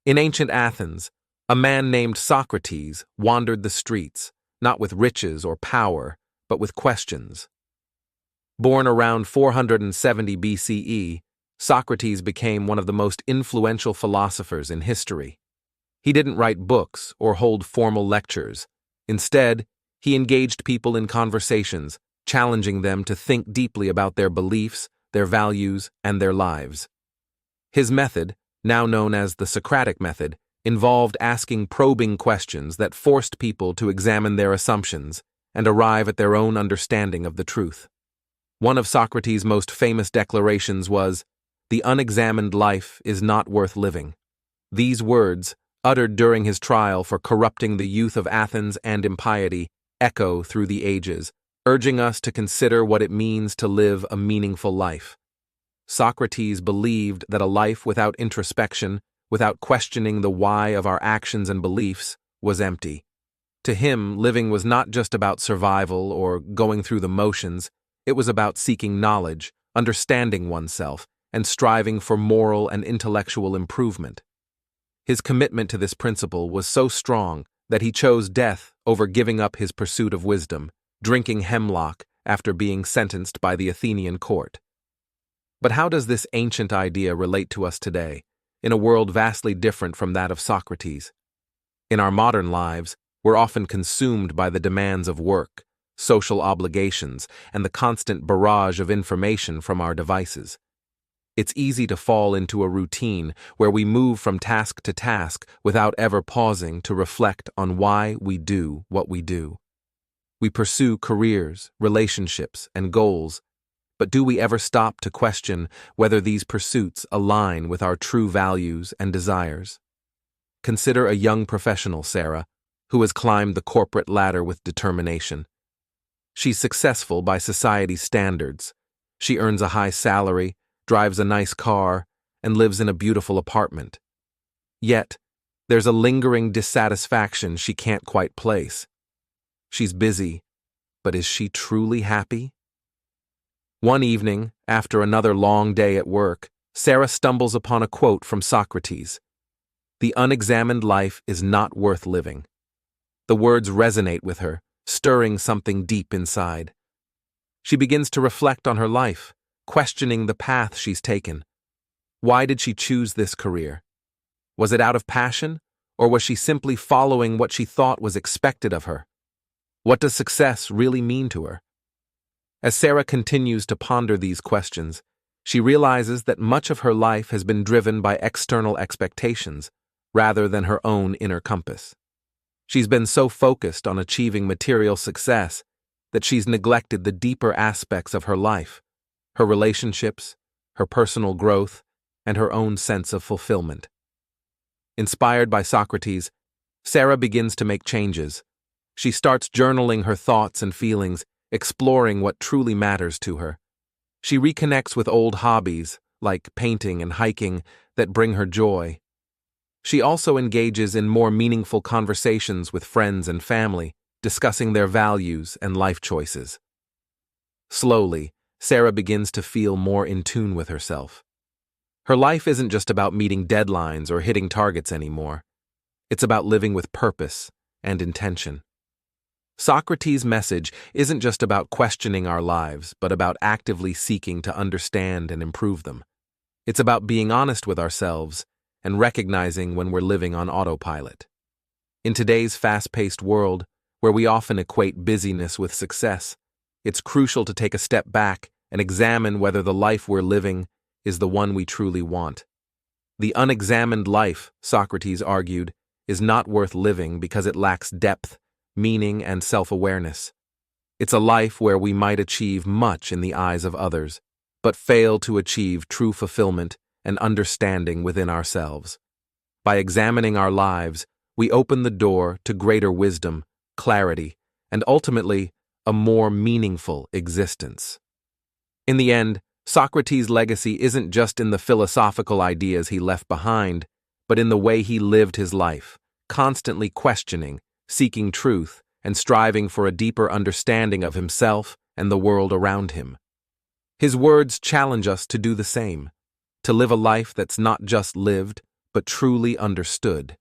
In ancient Athens, a man named Socrates wandered the streets, not with riches or power, but with questions. Born around 470 BCE, Socrates became one of the most influential philosophers in history. He didn't write books or hold formal lectures. Instead, he engaged people in conversations, challenging them to think deeply about their beliefs, their values, and their lives. His method, now known as the Socratic method, involved asking probing questions that forced people to examine their assumptions and arrive at their own understanding of the truth. One of Socrates' most famous declarations was, "The unexamined life is not worth living." These words, uttered during his trial for corrupting the youth of Athens and impiety, echo through the ages, urging us to consider what it means to live a meaningful life. Socrates believed that a life without introspection, without questioning the why of our actions and beliefs, was empty. To him, living was not just about survival or going through the motions, it was about seeking knowledge, understanding oneself, and striving for moral and intellectual improvement. His commitment to this principle was so strong that he chose death over giving up his pursuit of wisdom, drinking hemlock after being sentenced by the Athenian court. But how does this ancient idea relate to us today, in a world vastly different from that of Socrates? In our modern lives, we're often consumed by the demands of work, social obligations, and the constant barrage of information from our devices. It's easy to fall into a routine where we move from task to task without ever pausing to reflect on why we do what we do. We pursue careers, relationships, and goals, but do we ever stop to question whether these pursuits align with our true values and desires? Consider a young professional, Sarah, who has climbed the corporate ladder with determination. She's successful by society's standards. She earns a high salary, drives a nice car, and lives in a beautiful apartment. Yet, there's a lingering dissatisfaction she can't quite place. She's busy, but is she truly happy? One evening, after another long day at work, Sarah stumbles upon a quote from Socrates. "The unexamined life is not worth living." The words resonate with her, stirring something deep inside. She begins to reflect on her life, questioning the path she's taken. Why did she choose this career? Was it out of passion, or was she simply following what she thought was expected of her? What does success really mean to her? As Sarah continues to ponder these questions, she realizes that much of her life has been driven by external expectations, rather than her own inner compass. She's been so focused on achieving material success that she's neglected the deeper aspects of her life, her relationships, her personal growth, and her own sense of fulfillment. Inspired by Socrates, Sarah begins to make changes. She starts journaling her thoughts and feelings, exploring what truly matters to her. She reconnects with old hobbies, like painting and hiking, that bring her joy. She also engages in more meaningful conversations with friends and family, discussing their values and life choices. Slowly, Sarah begins to feel more in tune with herself. Her life isn't just about meeting deadlines or hitting targets anymore. It's about living with purpose and intention. Socrates' message isn't just about questioning our lives, but about actively seeking to understand and improve them. It's about being honest with ourselves and recognizing when we're living on autopilot. In today's fast-paced world, where we often equate busyness with success, it's crucial to take a step back and examine whether the life we're living is the one we truly want. The unexamined life, Socrates argued, is not worth living because it lacks depth, meaning, and self-awareness. It's a life where we might achieve much in the eyes of others, but fail to achieve true fulfillment and understanding within ourselves. By examining our lives, we open the door to greater wisdom, clarity, and ultimately, a more meaningful existence. In the end, Socrates' legacy isn't just in the philosophical ideas he left behind, but in the way he lived his life, constantly questioning, seeking truth, and striving for a deeper understanding of himself and the world around him. His words challenge us to do the same, to live a life that's not just lived, but truly understood.